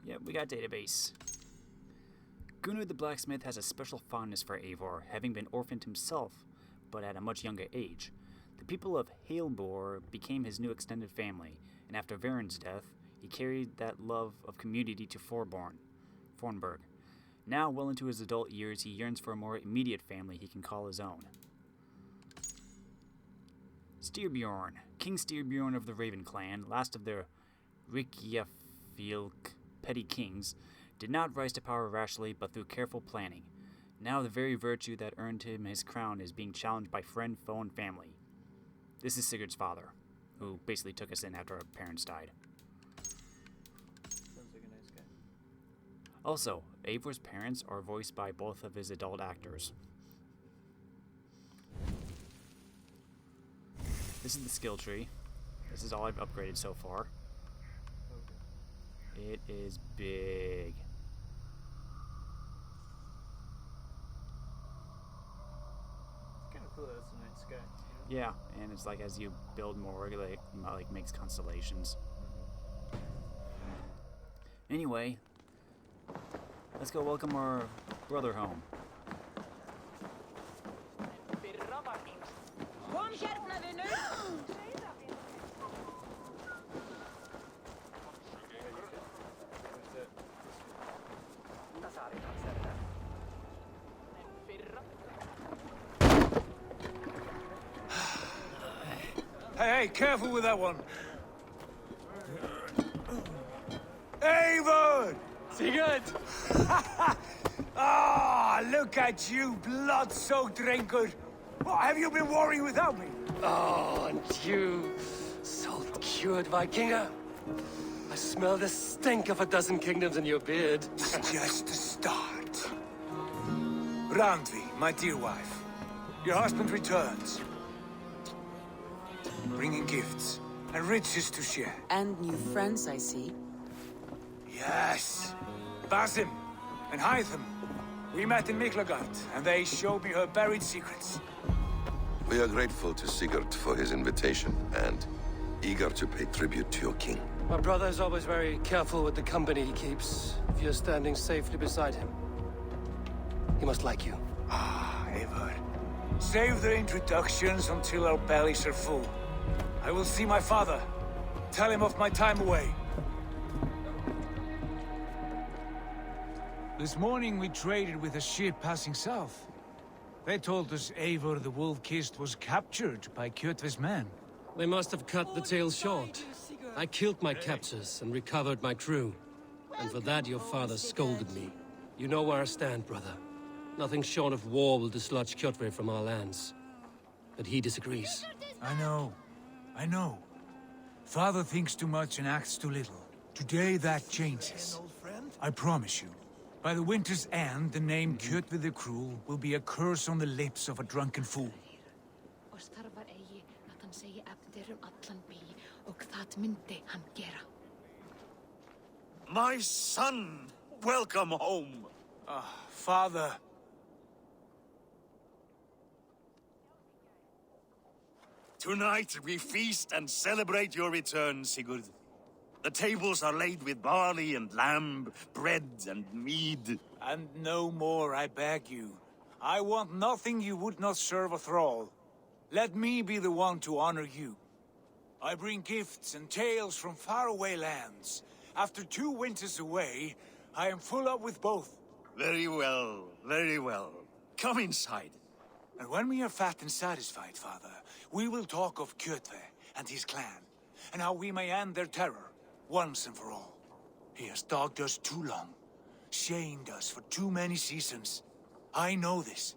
Yep, we got database. Gunnar the blacksmith has a special fondness for Eivor, having been orphaned himself, but at a much younger age. The people of Eivor became his new extended family, and after Varen's death, he carried that love of community to Fornburg. Now, well into his adult years, he yearns for a more immediate family he can call his own. Styrbjorn, King Styrbjorn of the Raven clan, last of the Reykjafjölk petty kings, did not rise to power rashly, but through careful planning. Now the very virtue that earned him his crown is being challenged by friend, foe, and family. This is Sigurd's father, who basically took us in after our parents died. Sounds like a nice guy. Also, Eivor's parents are voiced by both of his adult actors. This is the skill tree. This is all I've upgraded so far. Okay. It is big. It's kind of cool that it's a night sky. Yeah, and it's like as you build more, it like makes constellations. Anyway, let's go welcome our brother home. Hey, careful with that one. Eivor! Sigurd! Ah, look at you, blood-soaked drinker. What have you been worrying without me? Oh, and you, salt-cured Vikinger. I smell the stink of a dozen kingdoms in your beard. It's just the start. Randvi, my dear wife, your husband returns. Bringing gifts and riches to share. And new friends, I see. Yes. Basim and Hytham. We met in Miklagard, and they showed me her buried secrets. We are grateful to Sigurd for his invitation, and eager to pay tribute to your king. My brother is always very careful with the company he keeps. If you're standing safely beside him, he must like you. Ah, Eivor. Save the introductions until our bellies are full. I will see my father. Tell him of my time away. This morning we traded with a ship passing south. They told us Eivor the Wolf-Kissed was captured by Kjotve's men. They must have cut the tale short. I killed my captors and recovered my crew. And for that your father scolded me. You know where I stand, brother. Nothing short of war will dislodge Kjotve from our lands. But he disagrees. I know. Father thinks too much and acts too little. Today that changes. I promise you. By the winter's end, the name Kjotve the Cruel will be a curse on the lips of a drunken fool. My son, welcome home. Father. Tonight we feast and celebrate your return, Sigurd. The tables are laid with barley and lamb, bread and mead. And no more, I beg you. I want nothing you would not serve a thrall. Let me be the one to honor you. I bring gifts and tales from faraway lands. After 2 winters away, I am full up with both. Very well, very well. Come inside. And when we are fat and satisfied, Father, we will talk of Kjotve and his clan, and how we may end their terror, once and for all. He has dogged us too long, shamed us for too many seasons. I know this.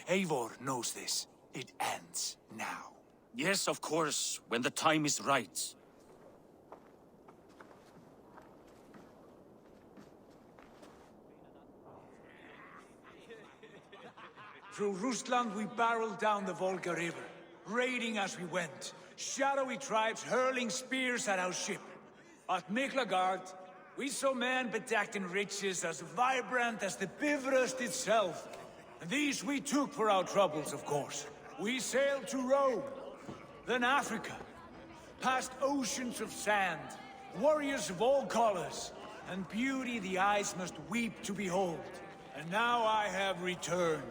Eivor knows this. It ends now. Yes, of course, when the time is right. Through Rusland we barreled down the Volga River, raiding as we went. Shadowy tribes hurling spears at our ship. At Miklagard, we saw men bedecked in riches as vibrant as the Bifrost itself. And these we took for our troubles, of course. We sailed to Rome, then Africa, past oceans of sand, warriors of all colors, and beauty the eyes must weep to behold. And now I have returned,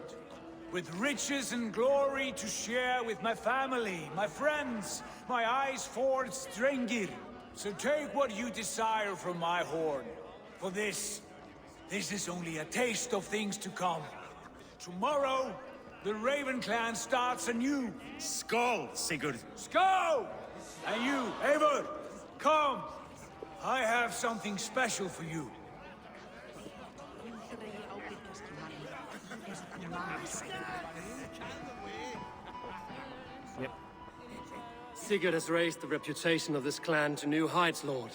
with riches and glory to share with my family, my friends, my eyes-forged Strengir. So take what you desire from my horn. For this is only a taste of things to come. Tomorrow, the Raven clan starts anew. Skull, Sigurd. Go! And you, Eivor, come! I have something special for you. Yep. Sigurd has raised the reputation of this clan to new heights, Lord.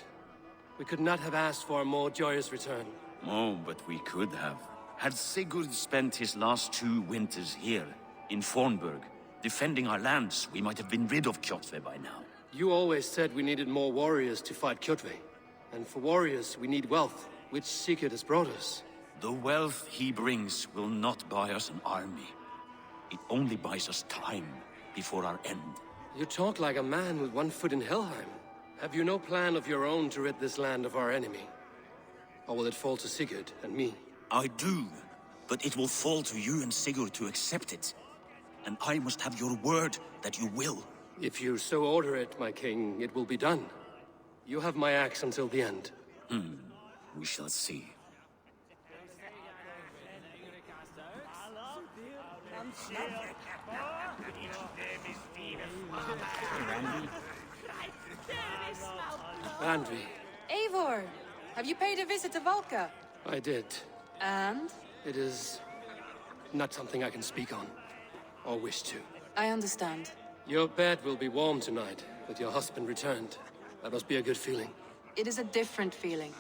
We could not have asked for a more joyous return. Oh, but we could have. Had Sigurd spent his last 2 winters here, in Fornburg, defending our lands, we might have been rid of Kjotve by now. You always said we needed more warriors to fight Kjotve. And for warriors, we need wealth, which Sigurd has brought us. The wealth he brings will not buy us an army. It only buys us time before our end. You talk like a man with one foot in Helheim. Have you no plan of your own to rid this land of our enemy? Or will it fall to Sigurd and me? I do, but it will fall to you and Sigurd to accept it. And I must have your word that you will. If you so order it, my king, it will be done. You have my axe until the end. We shall see. Randy. Randvi, Eivor, have you paid a visit to Valka? I did. And? It is not something I can speak on, or wish to. I understand. Your bed will be warm tonight, with your husband returned. That must be a good feeling. It is a different feeling.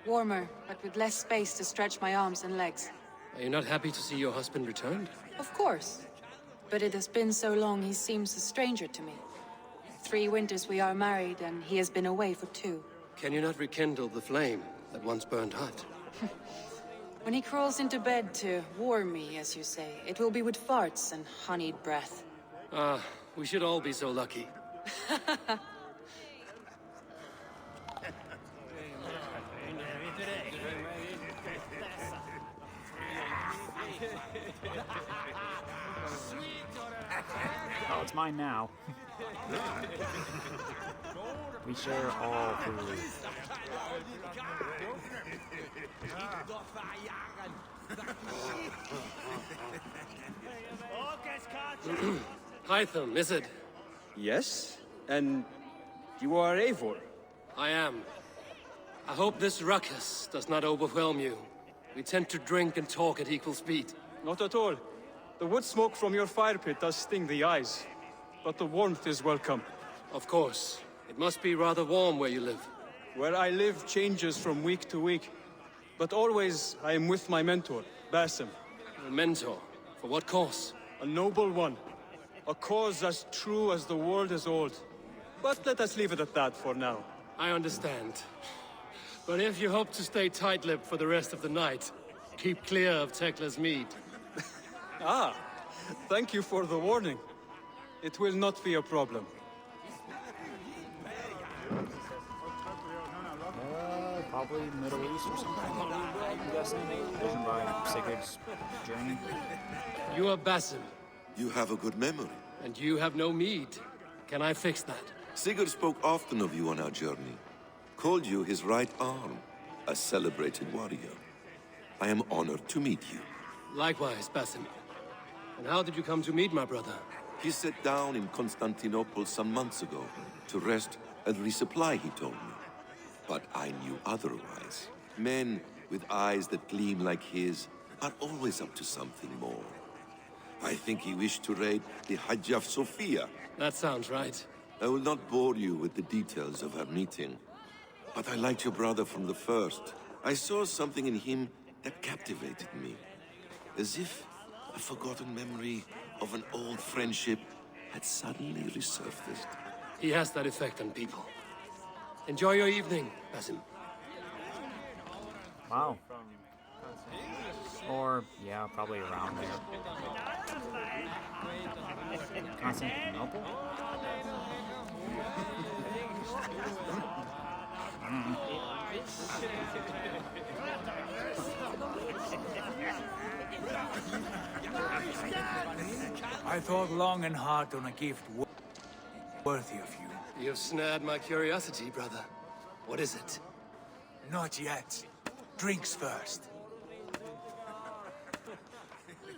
Warmer, but with less space to stretch my arms and legs. Are you not happy to see your husband returned? Of course. But it has been so long he seems a stranger to me. 3 winters we are married, and he has been away for 2. Can you not rekindle the flame that once burned hot? When he crawls into bed to warm me, as you say, it will be with farts and honeyed breath. Ah, we should all be so lucky. Oh, it's mine now. We share all food. Hytham, is it? Yes? And you are Eivor? I am. I hope this ruckus does not overwhelm you. We tend to drink and talk at equal speed. Not at all. The wood smoke from your fire pit does sting the eyes, but the warmth is welcome. Of course. It must be rather warm where you live. Where I live changes from week to week, but always I am with my mentor, Basim. A mentor? For what cause? A noble one. A cause as true as the world is old. But let us leave it at that for now. I understand. But if you hope to stay tight-lipped for the rest of the night, keep clear of Tekla's mead. Ah, thank you for the warning. It will not be a problem. Probably Middle East or something. I'm guessing. Judging by Sigurd's journey. You are Basim, You have a good memory. and you have no mead. Can I fix that? Sigurd spoke often of you on our journey. Called you his right arm, a celebrated warrior. I am honored to meet you. Likewise, Basim. And how did you come to meet my brother? He sat down in Constantinople some months ago to rest and resupply, he told me. But I knew otherwise. Men with eyes that gleam like his are always up to something more. I think he wished to raid the Hagia Sophia. That sounds right. I will not bore you with the details of our meeting. But I liked your brother from the first. I saw something in him that captivated me. As if a forgotten memory of an old friendship had suddenly resurfaced. He has that effect on people. Enjoy your evening, Basim. Wow. Or, yeah, probably around there. Constantinople? I thought long and hard on a gift worthy of you. You've snared my curiosity, brother. What is it? Not yet. Drinks first.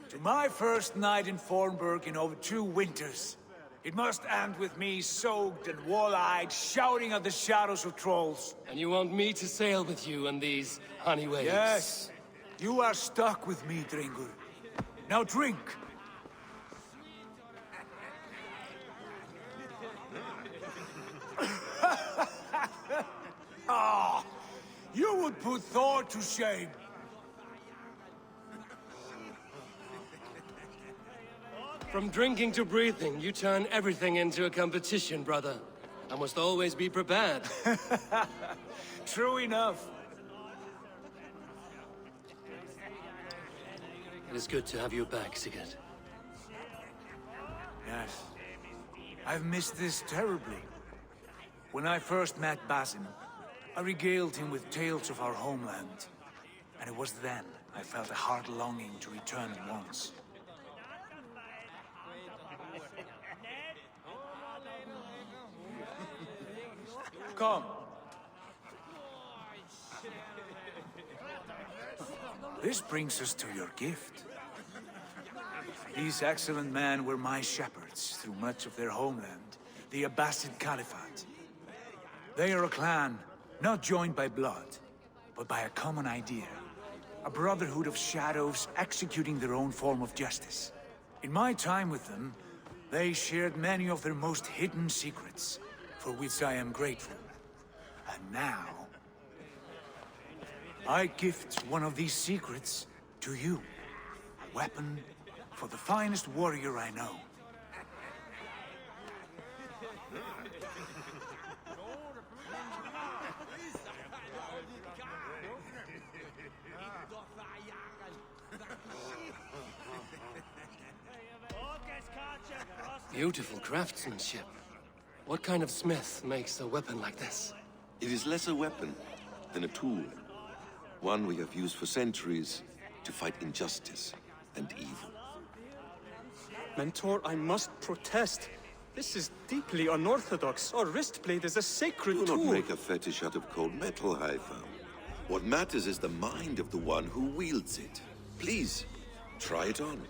To my first night in Fornburg in over 2 winters. It must end with me soaked and wall-eyed, shouting at the shadows of trolls. And you want me to sail with you on these honey waves? Yes. You are stuck with me, Dringur. Now drink. Ah, you would put Thor to shame. From drinking to breathing, you turn everything into a competition, brother. I must always be prepared. True enough. It is good to have you back, Sigurd. Yes. I've missed this terribly. When I first met Basim, I regaled him with tales of our homeland. And it was then I felt a heart longing to return at once. Come. This brings us to your gift. These excellent men were my shepherds through much of their homeland, the Abbasid Caliphate. They are a clan, not joined by blood, but by a common idea. A brotherhood of shadows executing their own form of justice. In my time with them, they shared many of their most hidden secrets, for which I am grateful. And now, I gift one of these secrets to you. A weapon for the finest warrior I know. Beautiful craftsmanship. What kind of smith makes a weapon like this? It is less a weapon than a tool. One we have used for centuries to fight injustice and evil. Mentor, I must protest. This is deeply unorthodox. Our wrist blade is a sacred Do tool. not make a fetish out of cold metal, Eivor. What matters is the mind of the one who wields it. Please, try it on.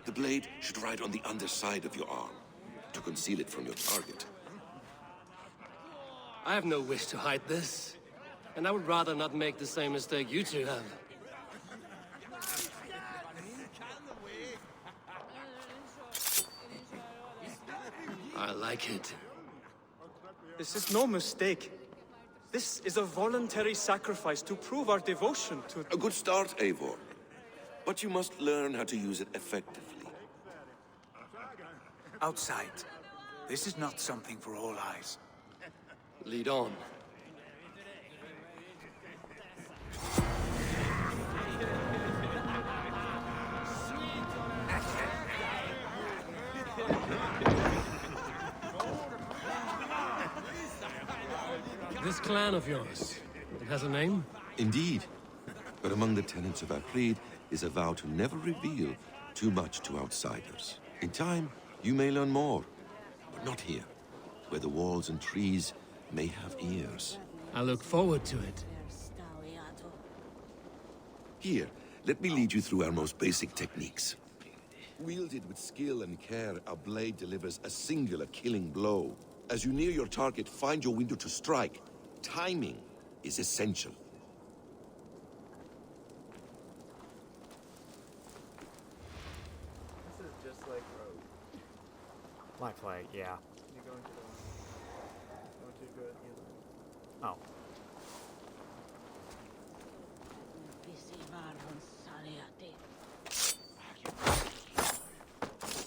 The blade should ride on the underside of your arm, to conceal it from your target. I have no wish to hide this. And I would rather not make the same mistake you two have. I like it. This is no mistake. This is a voluntary sacrifice to prove our devotion to... A good start, Eivor. But you must learn how to use it effectively. Outside. This is not something for all eyes. Lead on. This clan of yours, it has a name? Indeed. But among the tenets of our creed is a vow to never reveal too much to outsiders. In time, you may learn more, but not here, where the walls and trees may have ears. I look forward to it. Here, let me lead you through our most basic techniques. Wielded with skill and care, our blade delivers a singular killing blow. As you near your target, find your window to strike. Timing is essential. This is just like Rogue. Black Flag, yeah. You're going to go at the end. Oh.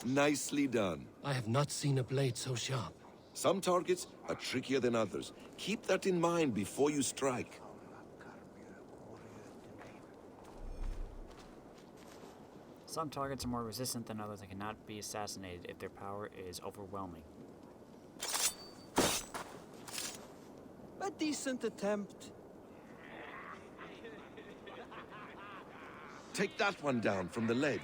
Nicely done. I have not seen a blade so sharp. Some targets are trickier than others. Keep that in mind before you strike. Some targets are more resistant than others and cannot be assassinated if their power is overwhelming. decent attempt. Take that one down from the ledge.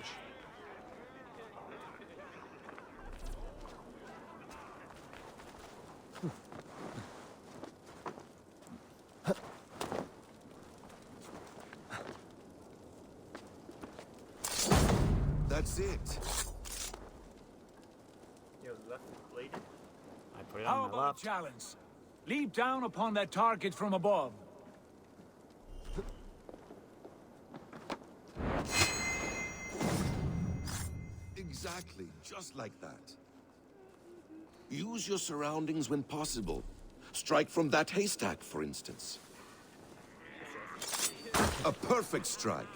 That's it. Yo, left bladed. I put it How on my about left. a challenge? Leap down upon that target from above. Exactly, just like that. Use your surroundings when possible. Strike from that haystack, for instance. A perfect strike.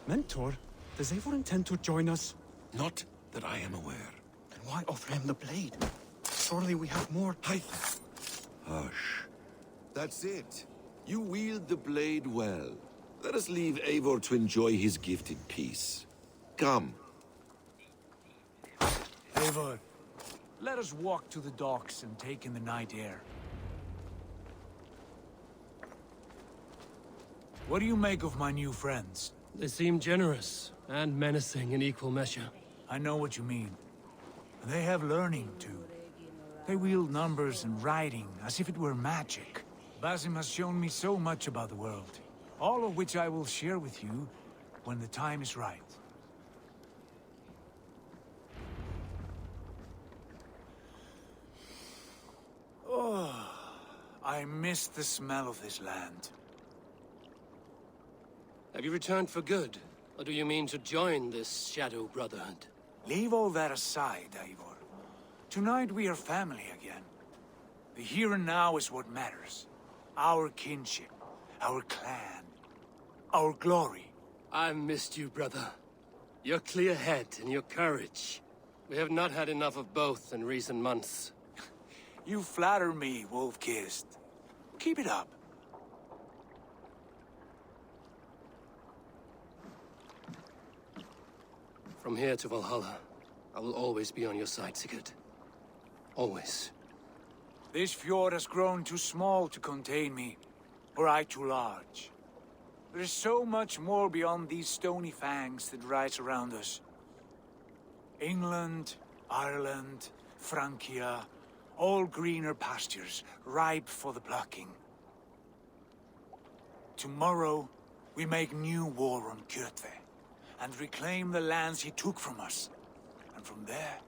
Mentor, does Eivor intend to join us? Not that I am aware. Then why offer him the blade? Surely we have more. Hush. That's it. You wield the blade well. Let us leave Eivor to enjoy his gift in peace. Come. Eivor, let us walk to the docks and take in the night air. What do you make of my new friends? They seem generous and menacing in equal measure. I know what you mean. They have learning, too. They wield numbers and writing as if it were magic. Basim has shown me so much about the world, all of which I will share with you when the time is right. Oh, I miss the smell of this land. Have you returned for good? Or do you mean to join this Shadow Brotherhood? Leave all that aside, Eivor. Tonight we are family again. The here and now is what matters. Our kinship, our clan, our glory. I've missed you, brother. Your clear head and your courage. We have not had enough of both in recent months. You flatter me, Wolf-Kissed. Keep it up. From here to Valhalla, I will always be on your side, Sigurd. Always. This fjord has grown too small to contain me, or I too large. There is so much more beyond these stony fangs that rise around us. England, Ireland, Francia, all greener pastures, ripe for the plucking. Tomorrow, we make new war on Kjotve, and reclaim the lands he took from us. And from there,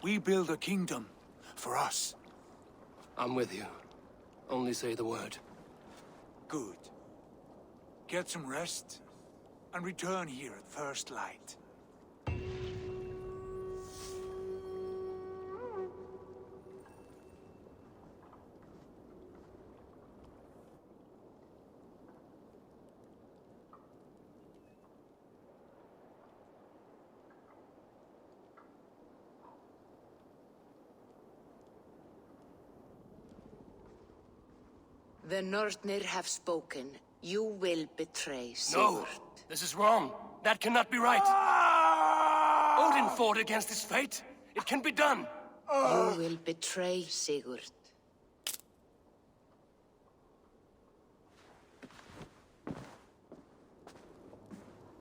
we build a kingdom for us. I'm with you. Only say the word. Good. Get some rest, and return here at first light. The Northnir have spoken. You will betray Sigurd. No! This is wrong. That cannot be right. Odin fought against his fate. It can be done. You will betray Sigurd.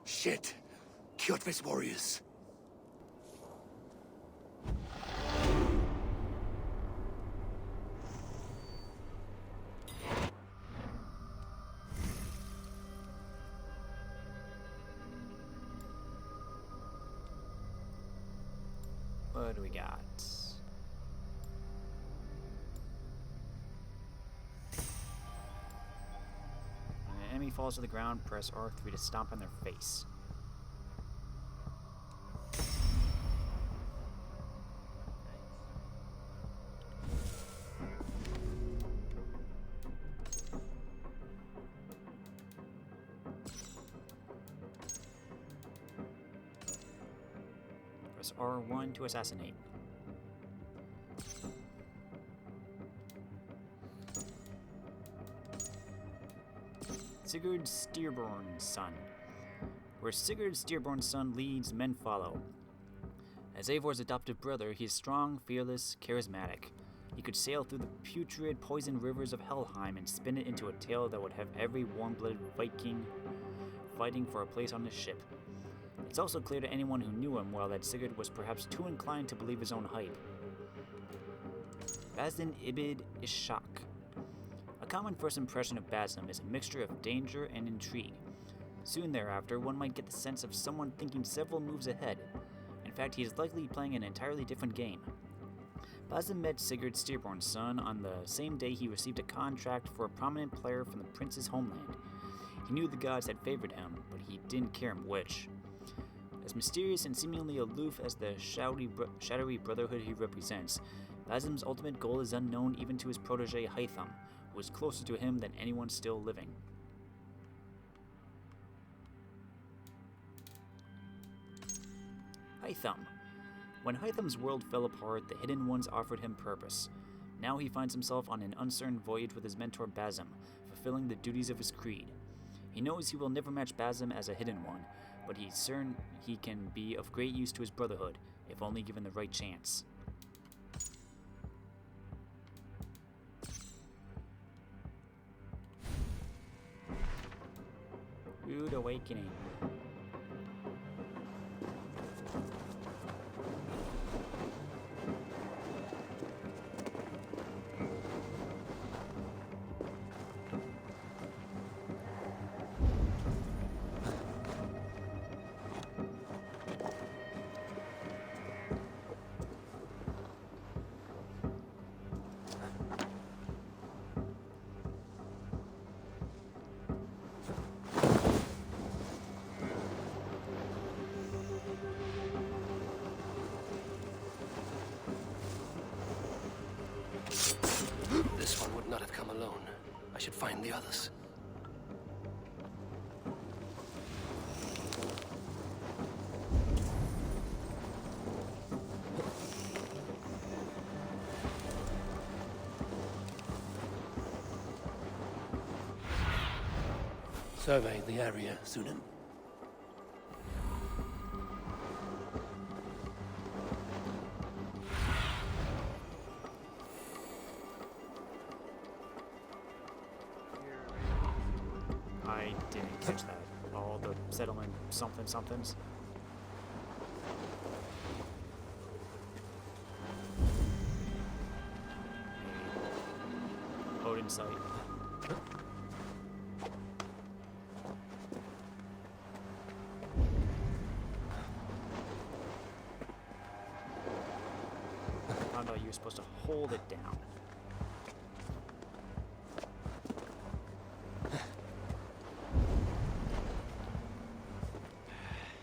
Shit. Kjotve's warriors. What do we got? When an enemy falls to the ground, press R3 to stomp on their face. Press R1 to assassinate. Sigurd Steerborn's son. Where Sigurd Steerborn's son leads, men follow. As Eivor's adopted brother, he is strong, fearless, charismatic. He could sail through the putrid, poisoned rivers of Helheim and spin it into a tale that would have every warm-blooded Viking fighting for a place on his ship. It's also clear to anyone who knew him well that Sigurd was perhaps too inclined to believe his own hype. Basim ibn Ishak. A common first impression of Basim is a mixture of danger and intrigue. Soon thereafter, one might get the sense of someone thinking several moves ahead. In fact, he is likely playing an entirely different game. Basim met Sigurd Steerborn's son on the same day he received a contract for a prominent player from the prince's homeland. He knew the gods had favored him, but he didn't care which. As mysterious and seemingly aloof as the shadowy brotherhood he represents, Basim's ultimate goal is unknown even to his protege Hytham, who is closer to him than anyone still living. Hytham. When Hytham's world fell apart, the Hidden Ones offered him purpose. Now he finds himself on an uncertain voyage with his mentor Basim, fulfilling the duties of his creed. He knows he will never match Basim as a Hidden One, but he's certain he can be of great use to his brotherhood, if only given the right chance. Rude Awakening. This one would not have come alone. I should find the others. Survey the area, Sunan. I didn't catch that. All the settlement somethings. Odin site. Found out you were supposed to hold it down.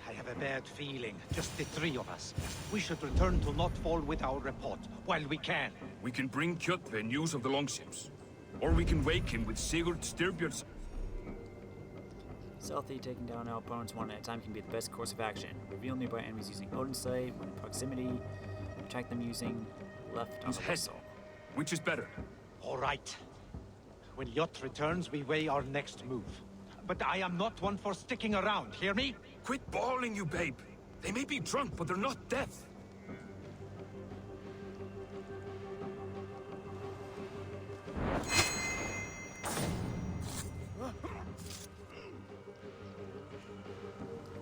I have a bad feeling. Just the three of us. We should return to Notfall with our report, while we can. We can bring Kjotve news of the longships. Or we can wake him with Sigurd Styrbjörnsson. Stealthy, taking down our opponents one at a time can be the best course of action. Reveal nearby enemies using Odin Sight, when in proximity. Attack them using left on the vessel. Which is better? All right. When Jot returns, we weigh our next move. But I am not one for sticking around, hear me? Quit bawling, you babe. They may be drunk, but they're not dead.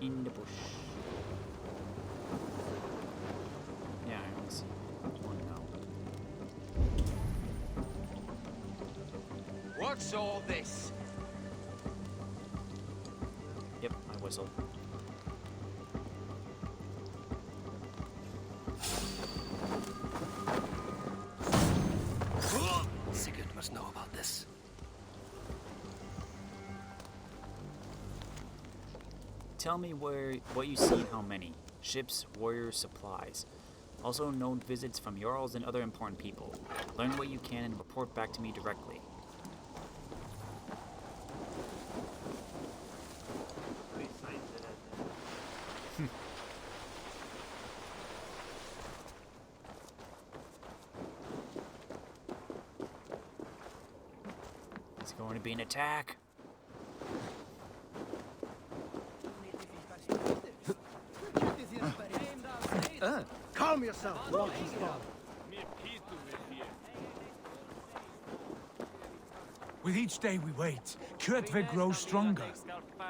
In the bush. Yeah, I only see one now. What's all this? Yep, I whistled. Sigurd must know about this. Tell me what you see and how many. Ships, warriors, supplies. Also known visits from Jarls and other important people. Learn what you can and report back to me directly. It's going to be an attack. Calm yourself, monkey spawn. With each day we wait, Kjotve grows stronger.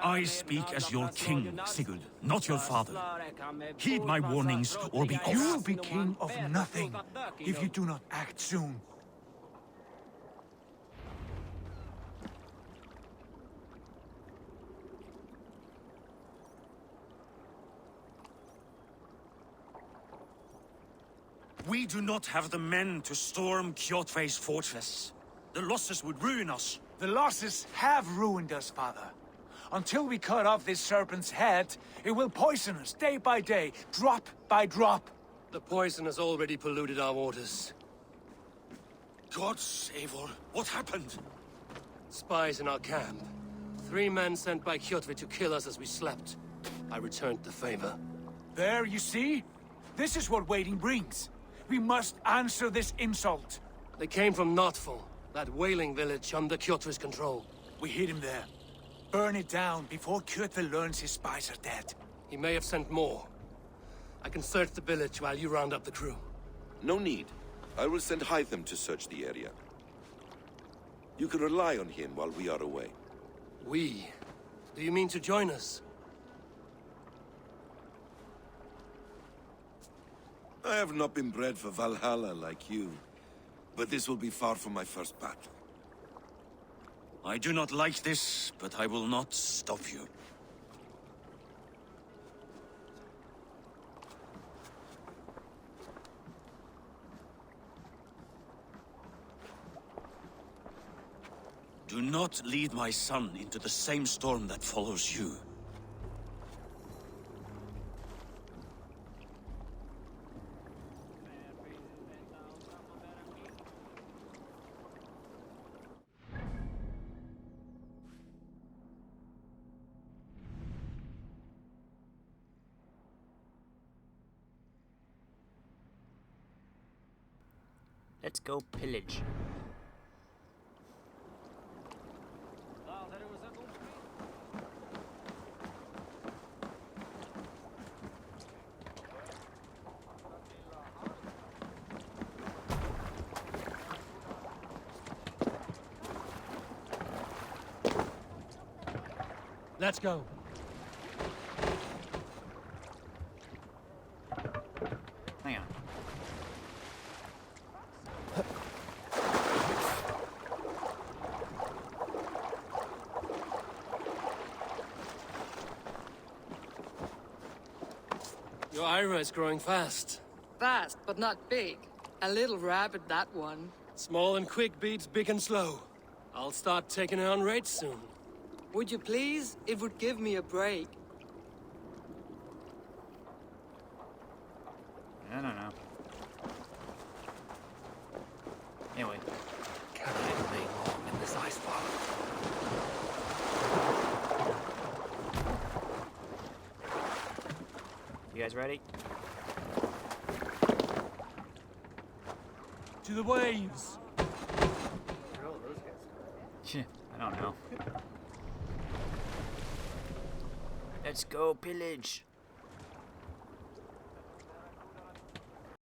I speak as your king, Sigurd, not your father. Heed my warnings, or be off. You will be king of nothing if you do not act soon. We do not have the men to storm Kjotve's fortress. The losses would ruin us. The losses have ruined us, father. Until we cut off this serpent's head, it will poison us day by day, drop by drop. The poison has already polluted our waters. Gods, Eivor, what happened? Spies in our camp. 3 men sent by Kjotve to kill us as we slept. I returned the favor. There, you see? This is what waiting brings. We must answer this insult. They came from Notful, that whaling village under Kjotve's control. We hid him there. Burn it down before Kjotve learns his spies are dead. He may have sent more. I can search the village while you round up the crew. No need. I will send Hytham to search the area. You can rely on him while we are away. We? Do you mean to join us? I have not been bred for Valhalla like you, but this will be far from my first battle. I do not like this, but I will not stop you. Do not lead my son into the same storm that follows you. Let's go pillage. Let's go. Hang on. Your Ira is growing fast. Fast, but not big. A little rabbit, that one. Small and quick beats big and slow. I'll start taking her on raids soon. Would you please? It would give me a break. I don't know. Anyway. Can I remain long in this ice bar? You guys ready? To the waves! I don't know. Let's go pillage.